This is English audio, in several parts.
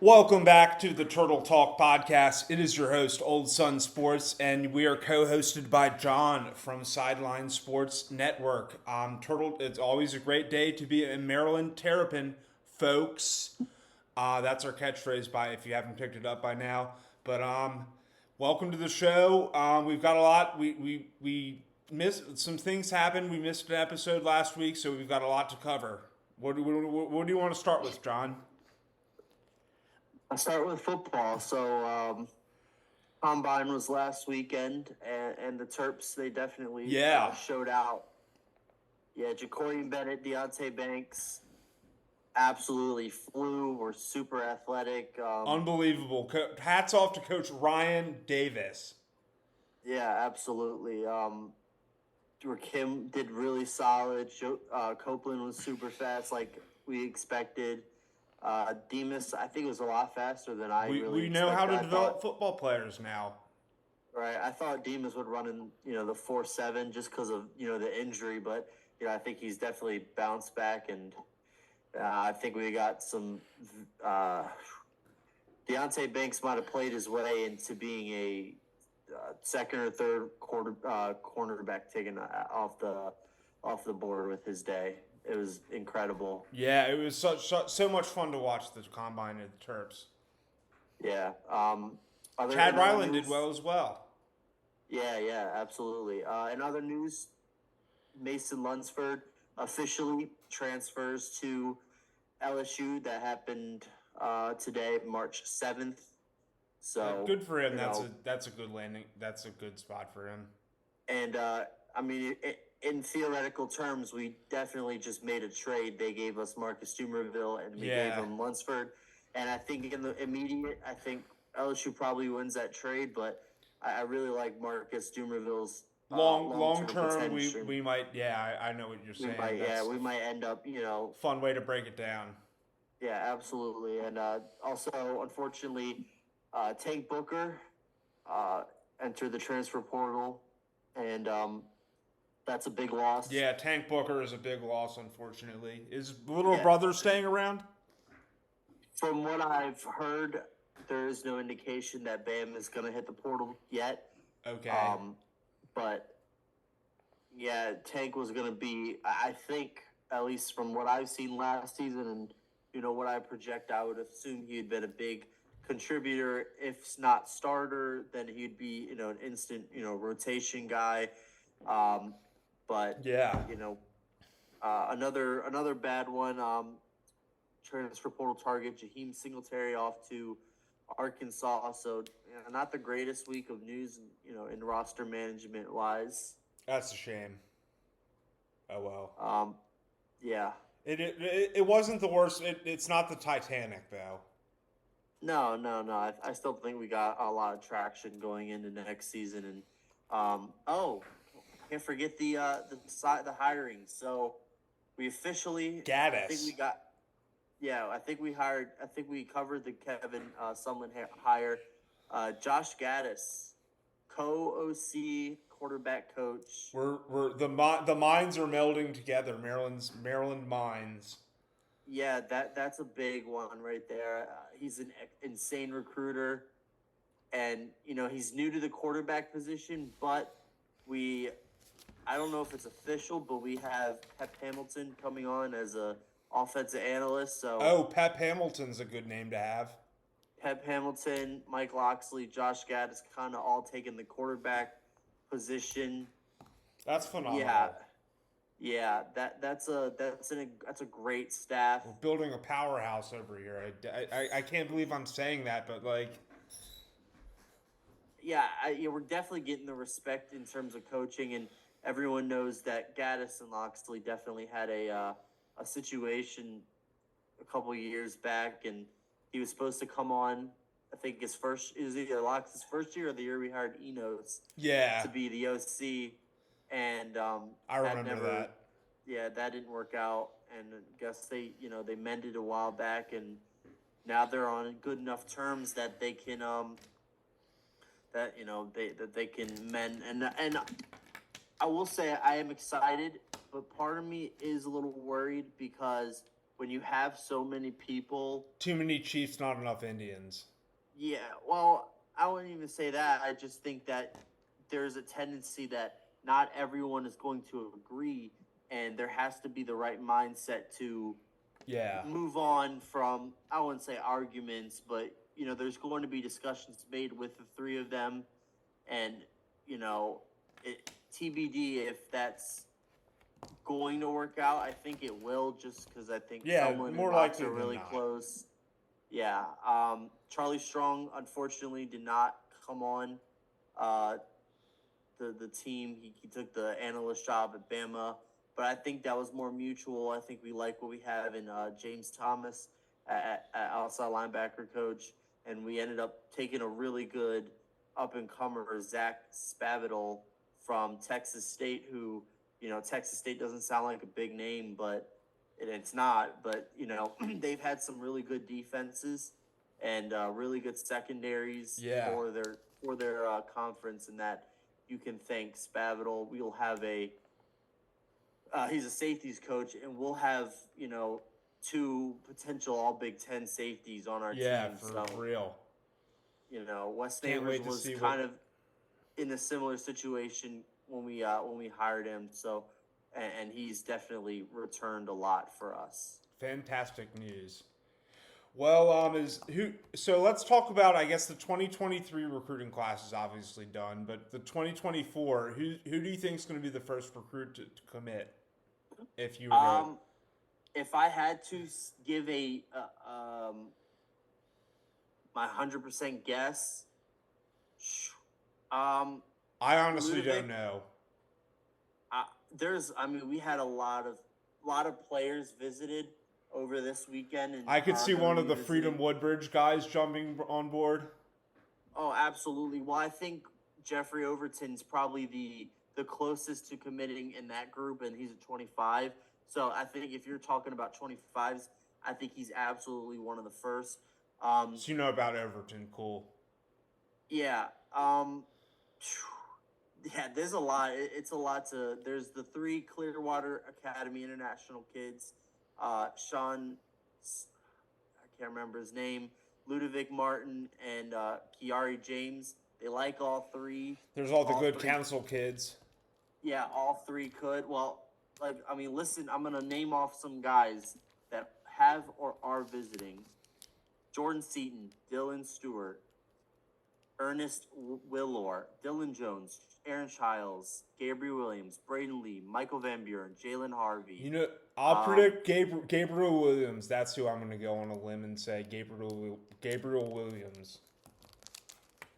Welcome back to the Turtle Talk podcast. It is your host, Old Sun Sports, and we are co-hosted by John from Sideline Sports Network. Turtle, it's always a great day to be in Maryland Terrapin, folks. That's our catchphrase. By if you haven't picked it up by now, but welcome to the show. We've got a lot. We missed some things happened. We missed an episode last week, so we've got a lot to cover. What do you want to start with, John? I'll start with football. Combine was last weekend, and the Terps, they definitely Yeah. showed out. Yeah, Jacorian Bennett, Deontay Banks absolutely flew, were super athletic. Unbelievable. Hats off to Coach Ryan Davis. Yeah, absolutely. Kim did really solid. Copeland was super fast, like we expected. Demas, I think, was a lot faster than I really We know how expected. to develop football players now. Right, I thought Demas would run in, the 4.7 just because of the injury, but I think he's definitely bounced back, and I think we got some. Deontay Banks might have played his way into being a second or third cornerback taken off the board with his day. It was incredible. Yeah, it was so much fun to watch the combine at the Terps. Yeah. Chad In other Ryland did news, well as well. yeah, absolutely. In other news, Mason Lunsford officially transfers to LSU. That happened today, March 7th. So Good for him. That's a good landing. That's a good spot for him. and I mean, in theoretical terms, we definitely just made a trade. They gave us Marcus Dumerville, and we gave him Lunsford. And I think in the immediate, I think LSU probably wins that trade, but I really like Marcus Dumerville's Long term term, potential. we might. Yeah, I know what you're saying. We might end up, fun way to break it down. Yeah, absolutely. And also, unfortunately, Tank Booker entered the transfer portal, and that's a big loss. Yeah, Tank Booker is a big loss, unfortunately. Is little Yeah. brother staying around? From what I've heard, there is no indication that Bam is going to hit the portal yet. Okay. But yeah, Tank was going to be, I think, at least from what I've seen last season and what I project, I would assume he'd been a big contributor. If not starter, then he'd be an instant rotation guy. But yeah, another bad one. Transfer portal target Jaheim Singletary off to Arkansas. So not the greatest week of news, in roster management wise. That's a shame. Oh well. Yeah. It wasn't the worst. It's not the Titanic though. No. I still think we got a lot of traction going into next season, and can't forget the hiring. So we officially Gaddis. I think we got. Yeah, I think we hired. I think we covered the Kevin Sumlin hire. Josh Gaddis, co-OC quarterback coach. We're the minds are melding together. Maryland minds. Yeah, that's a big one right there. He's an insane recruiter, and he's new to the quarterback position. But I don't know if it's official, but we have Pep Hamilton coming on as a offensive analyst. So Pep Hamilton's a good name to have. Pep Hamilton, Mike Locksley, Josh Gaddis kind of all taking the quarterback position. That's phenomenal. Yeah, that's a great staff. We're building a powerhouse over here. I can't believe I'm saying that, but like, we're definitely getting the respect in terms of coaching, and everyone knows that Gaddis and Locksley definitely had a situation a couple years back, and he was supposed to come on. I think his first is either Locksley's first year or the year we hired Enos. Yeah. To be the OC, and I remember that. Yeah, that didn't work out, and I guess they mended a while back, and now they're on good enough terms that they can they can mend, and I will say I am excited, but part of me is a little worried because when you have so many people. Too many Chiefs, not enough Indians. Yeah, well, I wouldn't even say that. I just think that there's a tendency that not everyone is going to agree, and there has to be the right mindset to Yeah. move on from, I wouldn't say arguments, but there's going to be discussions made with the three of them, and TBD if that's going to work out. I think it will, just because I think Sumlin more and Mox likely are than really not. close. Yeah. Charlie Strong unfortunately did not come on the team. He took the analyst job at Bama, but I think that was more mutual. I think we like what we have in James Thomas at outside linebacker coach, and we ended up taking a really good up and comer, Zach Spavital from Texas State, who Texas State doesn't sound like a big name, but it's not. But they've had some really good defenses and really good secondaries for their conference, and that you can thank Spavital. We'll have he's a safeties coach, and we'll have two potential All Big Ten safeties on our team. Yeah, for real. Wes Neighbors was kind of in a similar situation when we hired him. So, and he's definitely returned a lot for us. Fantastic news. Well, so let's talk about, I guess, the 2023 recruiting class is obviously done, but the 2024, who do you think is going to be the first recruit to commit? If you were if I had to give my 100% guess, I honestly don't know. We had a lot of players visited over this weekend, and I could see one of the Freedom Woodbridge guys jumping on board. Oh, absolutely. Well, I think Jeffrey Overton's probably the closest to committing in that group, and he's at 25. So I think if you're talking about 25s, I think he's absolutely one of the first. So you know about Overton, cool. Yeah. Yeah, there's a lot. It's a lot there's the 3 Clearwater Academy International kids. Sean, I can't remember his name, Ludovic Martin, and Kiari James. They like all 3. There's all the good council kids. Yeah, all 3 could. Well, listen, I'm going to name off some guys that have or are visiting. Jordan Seaton, Dylan Stewart, Ernest Willor, Dylan Jones, Aaron Childs, Gabriel Williams, Braden Lee, Michael Van Buren, Jalen Harvey. I'll predict Gabriel Williams. That's who I'm going to go on a limb and say Gabriel Williams.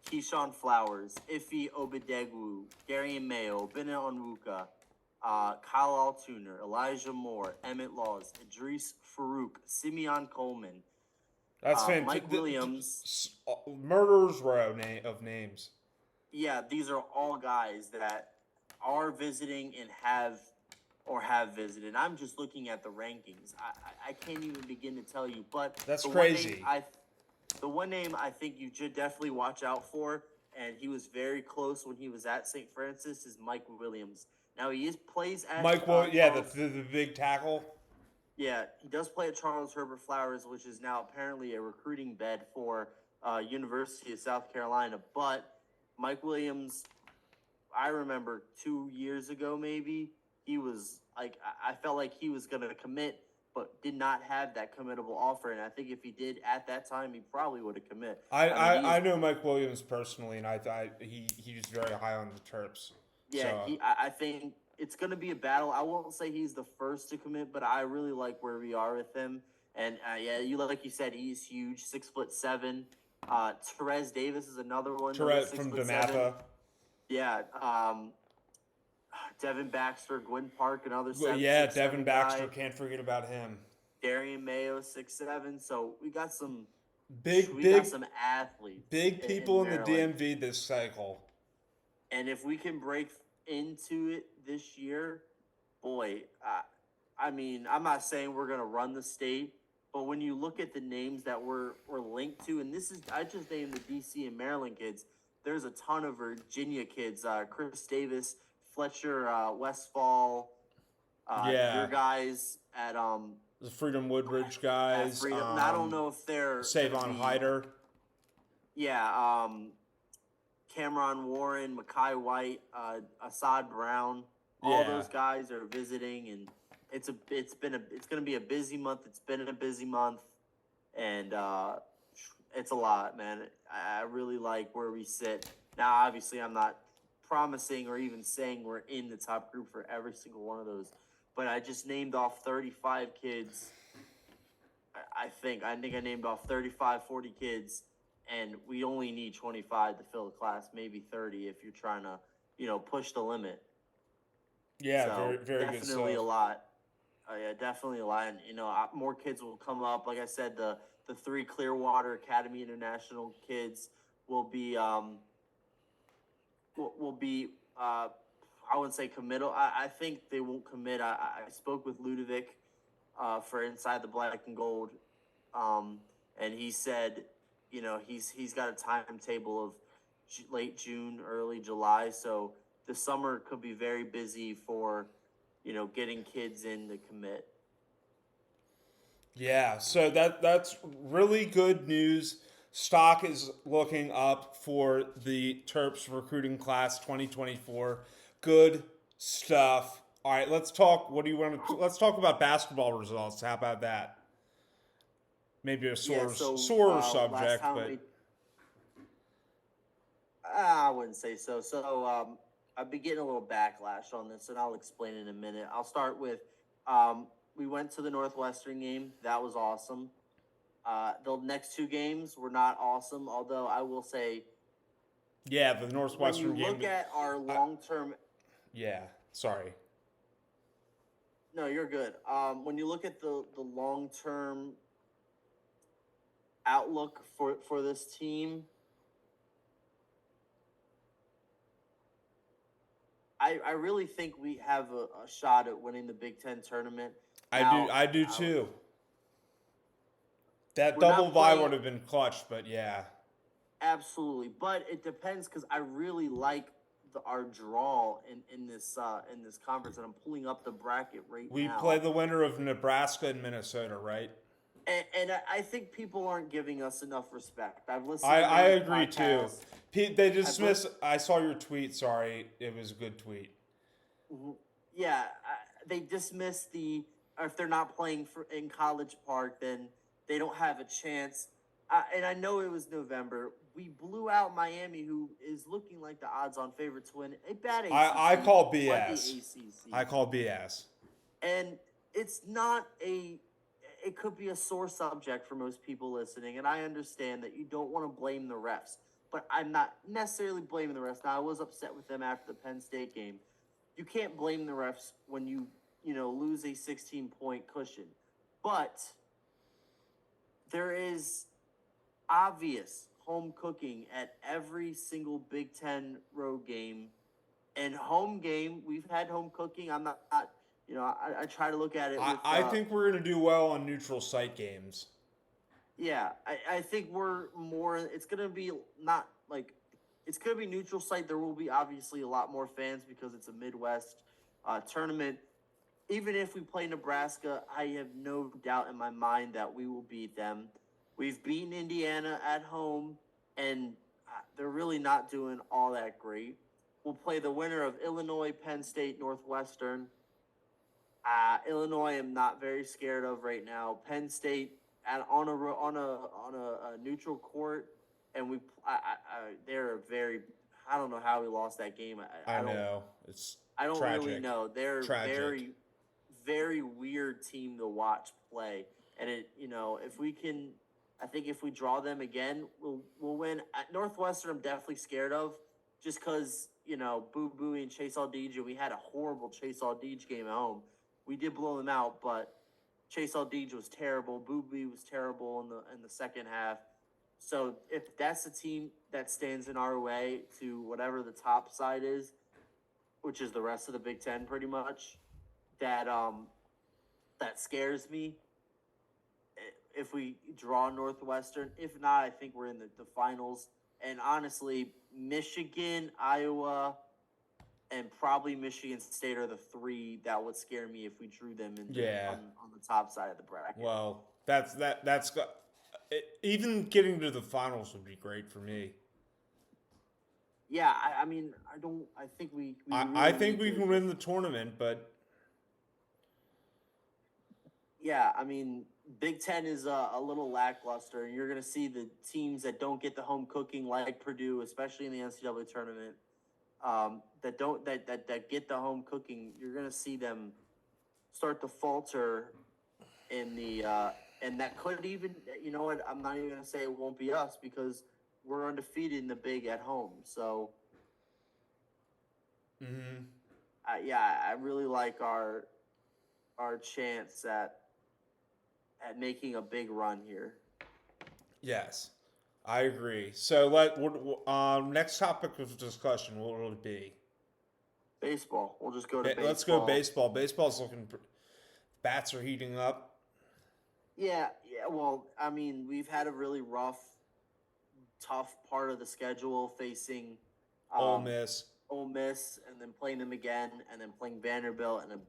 Keyshawn Flowers, Ife Obedegwu, Darian Mayo, Bennett Onwuka, Kyle Altuner, Elijah Moore, Emmett Laws, Idris Farouk, Simeon Coleman. That's fantastic. Mike Williams. Murderer's row of names. Yeah, these are all guys that are visiting and have visited. I'm just looking at the rankings. I can't even begin to tell you, but that's crazy. The one name I think you should definitely watch out for, and he was very close when he was at St. Francis, is Mike Williams. Now he plays at the big tackle. Yeah, he does play at Charles Herbert Flowers, which is now apparently a recruiting bed for University of South Carolina. But Mike Williams, I remember 2 years ago maybe, he was like, I felt like he was going to commit, but did not have that committable offer. And I think if he did at that time, he probably would have commit. I know Mike Williams personally, and I thought he was very high on the Terps. Yeah, so. I think it's going to be a battle. I won't say he's the first to commit, but I really like where we are with him. And like you said, he's huge, 6'7". Therese Davis is another one. Therese from DeMatha. Yeah. Devin Baxter, Gwynn Park, another 7. Yeah, Devin Baxter, can't forget about him. Darian Mayo, 6'7". So we got some big some athletes. Big people in the DMV this cycle. And if we can break into it this year, boy, I'm not saying we're going to run the state, but when you look at the names that we're linked to, and I just named the DC and Maryland kids, there's a ton of Virginia kids, Chris Davis, Fletcher, Westfall, your guys at The Freedom Woodridge Yeah, guys. Freedom. And I don't know if they're gonna Savon Hyder. Yeah, Cameron Warren, Makai White, Assad Brown, all Yeah. those guys are visiting, and it's gonna be a busy month. It's been a busy month, and it's a lot, man. I really like where we sit now. Obviously, I'm not promising or even saying we're in the top group for every single one of those, but I just named off 35 kids. I think I named off 35, 40 kids, and we only need 25 to fill the class, maybe 30 if you're trying to, push the limit. Yeah, So very, very good definitely stuff. a lot. Yeah, definitely a lot. And, more kids will come up. Like I said, the 3 Clearwater Academy International kids will be I wouldn't say committal. I think they won't commit. I spoke with Ludovic for Inside the Black and Gold, and he said, he's got a timetable of late June, early July. So the summer could be very busy for, getting kids in to commit. Yeah, so that's really good news. Stock is looking up for the Terps recruiting class 2024. Good stuff. All right, let's talk. What do you want to? Let's talk about basketball results. How about that? Maybe a sore subject, but I wouldn't say so. So I've been getting a little backlash on this, and I'll explain in a minute. I'll start with we went to the Northwestern game. That was awesome. The next 2 games were not awesome, although I will say, yeah, the Northwestern when you game. look at our long-term. Yeah, sorry. No, you're good. When you look at the long-term outlook for this team, I really think we have a shot at winning the Big Ten tournament. I do too. That We're not double bye playing- would have been clutch, but yeah. Absolutely, but it depends because I really like our draw in this conference, and I'm pulling up the bracket right We now. play the winner of Nebraska and Minnesota, right? And I think people aren't giving us enough respect. I've listened. I agree too. podcasts. They dismiss. I saw your tweet. Sorry, it was a good tweet. Yeah, they dismiss or if they're not playing in College Park, then they don't have a chance. And I know it was November. We blew out Miami, who is looking like the odds-on favorite to win a bad ACC. I call but the BS. ACC. I call BS. And it's not it could be a sore subject for most people listening, and I understand that you don't want to blame the refs, but I'm not necessarily blaming the refs. Now, I was upset with them after the Penn State game. You can't blame the refs when you lose a 16-point cushion, but there is obvious home cooking at every single Big Ten road game and home game. We've had home cooking. I'm not I try to look at it. I think we're going to do well on neutral site games. Yeah, I think we're more. It's going to be not like it's going to be neutral site. There will be obviously a lot more fans because it's a Midwest tournament. Even if we play Nebraska, I have no doubt in my mind that we will beat them. We've beaten Indiana at home, and they're really not doing all that great. We'll play the winner of Illinois, Penn State, Northwestern. Illinois, I'm not very scared of right now. Penn State on a neutral court, and they're very. I don't know how we lost that game. I know it's. I don't tragic. really know. They're tragic. very, very weird team to watch play, and if we can, I think if we draw them again, we'll win. At Northwestern, I'm definitely scared of, just because Boo Buie and Chase Aldege. We had a horrible Chase Aldege game at home. We did blow them out, but Chase Aldege was terrible. Boo Buie was terrible in the second half. So if that's the team that stands in our way to whatever the top side is, which is the rest of the Big Ten pretty much, that scares me. If we draw Northwestern, if not, I think we're in the finals. And honestly, Michigan, Iowa, and probably Michigan State are the three that would scare me if we drew them in Yeah. on the top side of the bracket. Well, that's got even getting to the finals would be great for me. Yeah, I mean, I think we I really think need we to can win the tournament, but yeah, I mean, Big Ten is a little lackluster, and you're going to see the teams that don't get the home cooking, like Purdue, especially in the NCAA tournament, that don't that get the home cooking. You're going to see them start to falter in the and that could even, you know what? I'm not even going to say it won't be us because we're undefeated in the Big at home. So mm-hmm. yeah, I really like our chance at making a big run here. Yes, I agree. So next topic of discussion, what will it be? Baseball. We'll just go to baseball. Let's go baseball. Baseball's looking. Bats are heating up. Yeah. Well, I mean, we've had a really rough, tough part of the schedule facing Ole Miss, and then playing them again, and then playing Vanderbilt, and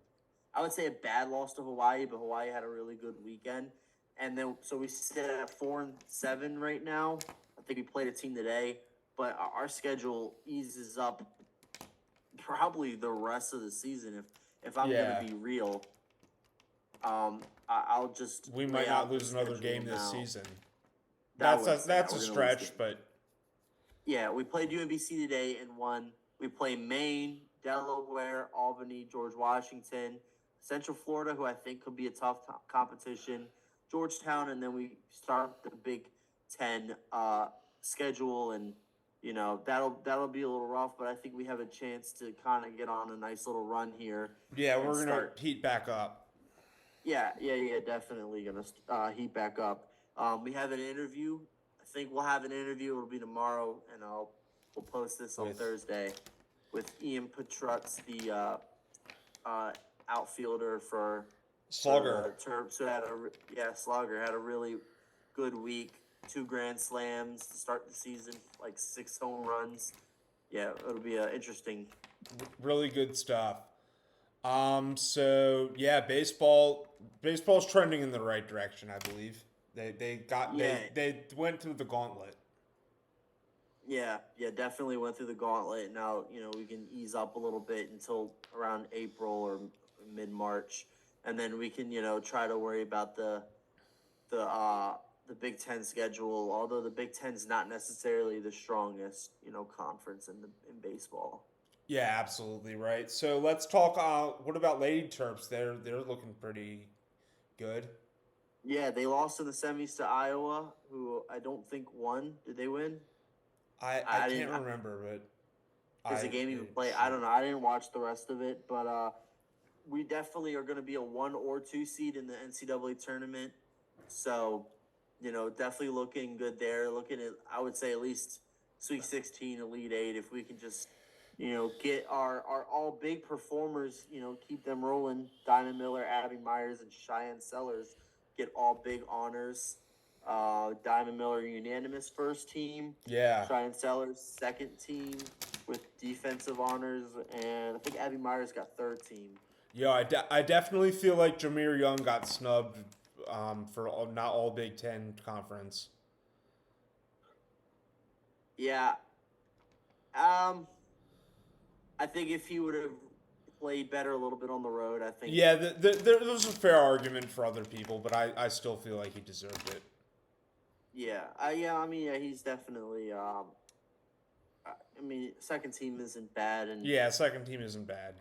I would say a bad loss to Hawaii, but Hawaii had a really good weekend. And then, so we sit at 4-7 right now. I think we played a team today, but our schedule eases up probably the rest of the season. If I'm going to be real, I'll just we might not lose another game this season. That's a stretch, but yeah, we played UMBC today and won. We play Maine, Delaware, Albany, George Washington, Central Florida, who I think could be a tough competition, Georgetown, and then we start the Big Ten schedule, and you know that'll be a little rough, but I think we have a chance to kind of get on a nice little run here. Yeah, we're gonna heat back up. Yeah, definitely gonna heat back up. We have an interview. I think we'll have an interview. It'll be tomorrow, and we'll post this on Thursday with Ian Patrutz, the outfielder for Slugger. Terps, who Slugger had a really good week. 2 grand slams to start the season, like 6 home runs. Yeah, it'll be interesting. Really good stuff. So yeah, baseball's trending in the right direction, I believe. They went through the gauntlet. Yeah, definitely went through the gauntlet. Now, we can ease up a little bit until around April or mid-March, and then we can, try to worry about the Big Ten schedule. Although the Big Ten's not necessarily the strongest, conference in baseball. Yeah, absolutely right. So let's talk. What about Lady Terps? They're looking pretty good. Yeah, they lost in the semis to Iowa, who I don't think won. Did they win? I can't remember, but is the game even played? I don't know. I didn't watch the rest of it, but we definitely are going to be a 1 or 2 seed in the NCAA tournament. So, definitely looking good there. Looking at, I would say, at least Sweet 16, Elite 8, if we can just, get our all big performers, keep them rolling. Diamond Miller, Abby Myers, and Cheyenne Sellers get all big honors. Diamond Miller unanimous first team. Yeah. Cheyenne Sellers second team with defensive honors, and I think Abby Myers got third team. Yeah, I definitely feel like Jameer Young got snubbed for not all Big Ten conference. Yeah. I think if he would have played better a little bit on the road, I think. Yeah, there's a fair argument for other people, but I still feel like he deserved it. Yeah, he's definitely. Second team isn't bad, and second team isn't bad.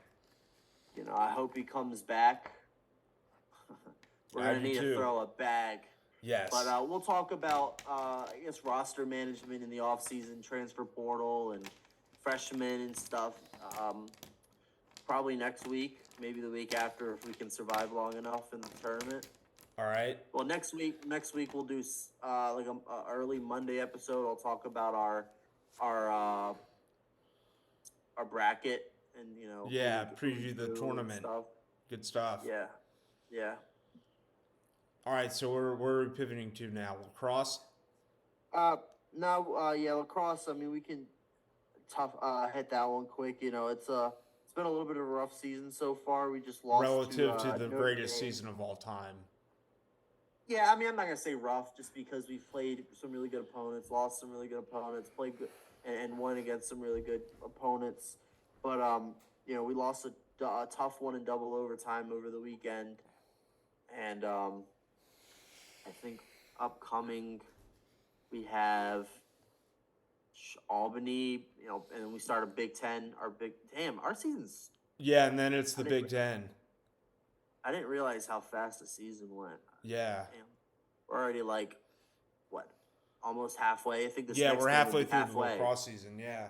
I hope he comes back. We're gonna need to throw a bag. Yes. But we'll talk about roster management in the offseason, transfer portal, and freshmen and stuff. Probably next week, maybe the week after, if we can survive long enough in the tournament. All right. Well, next week we'll do like a early Monday episode. I'll talk about our bracket and preview the tournament. Stuff. Good stuff. Yeah. All right, so we're pivoting to now lacrosse. Lacrosse. I mean, we can hit that one quick. It's been a little bit of a rough season so far. We just lost Relative to the Notre greatest Dame. season of all time. Yeah, I mean, I'm not gonna say rough just because we've played some really good opponents, lost some really good opponents, played good, and won against some really good opponents. But we lost a tough one in double overtime over the weekend, and I think upcoming we have Albany, and then we start a Big Ten. Our season's. Yeah, and then it's the I didn't Big Ten. I didn't realize how fast the season went. Yeah. Damn. We're already almost halfway. I think this Yeah, next we're game will halfway be through halfway. the lacrosse season. Yeah.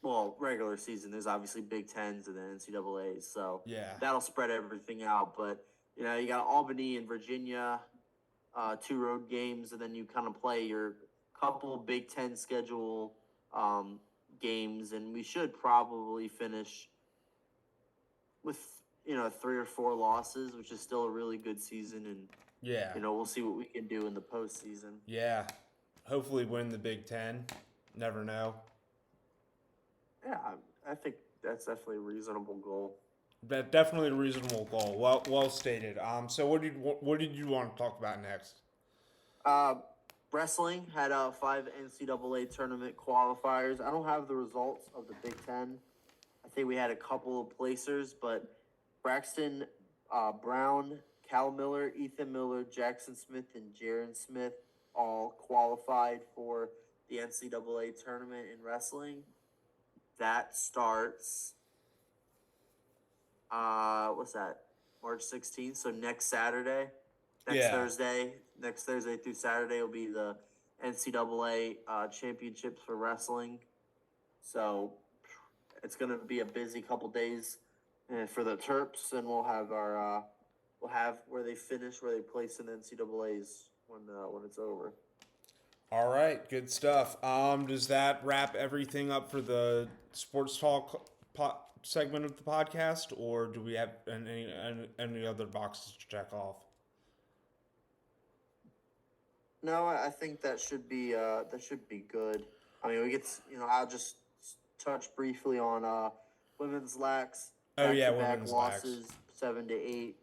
Well, regular season. There's obviously Big Tens and then NCAAs, so Yeah. that'll spread everything out. But you got Albany and Virginia, 2 road games, and then you kind of play your couple Big Ten schedule games, and we should probably finish with 3 or 4 losses, which is still a really good season, and Yeah. we'll see what we can do in the postseason. Yeah. Hopefully win the Big Ten. Never know. Yeah, I think that's definitely a reasonable goal. But definitely a reasonable goal. Well stated. So what did you want to talk about next? Wrestling had 5 NCAA tournament qualifiers. I don't have the results of the Big Ten. I think we had a couple of placers, but Braxton Brown, Cal Miller, Ethan Miller, Jackson Smith, and Jaron Smith all qualified for the NCAA tournament in wrestling. That starts, what's that? March 16th. So next Saturday, Thursday through Saturday will be the NCAA championships for wrestling. So it's going to be a busy couple days for the Terps, and we'll have where they finish, where they place in the NCAAs when it's over. All right, good stuff. Does that wrap everything up for the sports talk segment of the podcast, or do we have any other boxes to check off? No, I think that should be good. I mean, we get I'll just touch briefly on women's lax. Oh yeah, women's losses, lax. 7-8.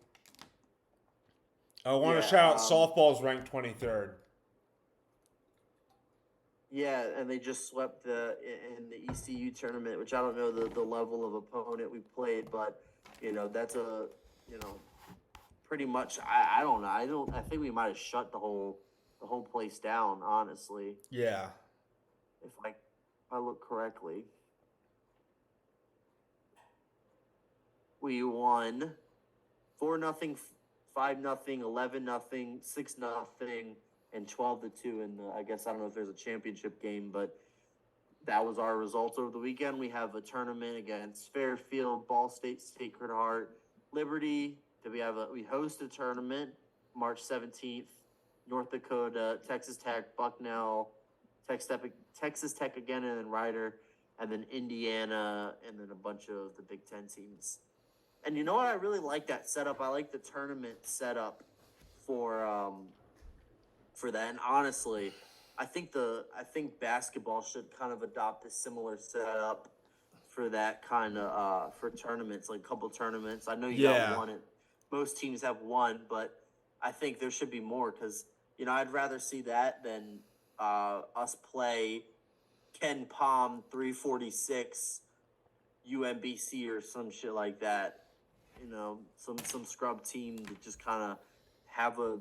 I want to shout out softball's ranked 23rd. Yeah, and they just swept in the ECU tournament, which I don't know the level of opponent we played, but that's pretty much. I don't know. I think we might have shut the whole place down. Honestly. Yeah. If I look correctly, we won 4-0, 5-0, 11-0, 6-0. And 12-2 in I guess I don't know if there's a championship game, but that was our results over the weekend. We have a tournament against Fairfield, Ball State, Sacred Heart, Liberty. We host a tournament March 17th. North Dakota, Texas Tech, Bucknell, Texas Tech again, and then Rider, and then Indiana, and then a bunch of the Big Ten teams. And you know what? I really like that setup. I like the tournament setup for that. And honestly, I think basketball should kind of adopt a similar setup for that kind of for tournaments, like a couple tournaments. I know you got one. Most teams have one, but I think there should be more because I'd rather see that than us play Ken Palm 346 UMBC or some shit like that. Some scrub team to just kind of have a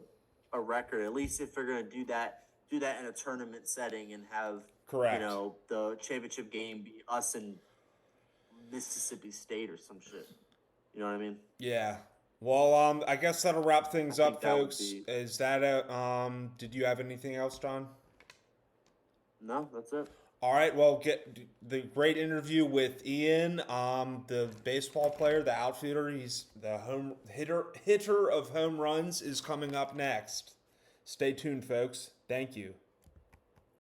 record. At least if they're going to do that in a tournament setting and have the championship game be us in Mississippi State or some shit. You know what I mean? Yeah. Well, I guess that'll wrap things up, folks. Is that did you have anything else, John? No, that's it. All right, well, get the great interview with Ian, the baseball player, the outfielder. He's the hitter of home runs is coming up next. Stay tuned, folks. Thank you.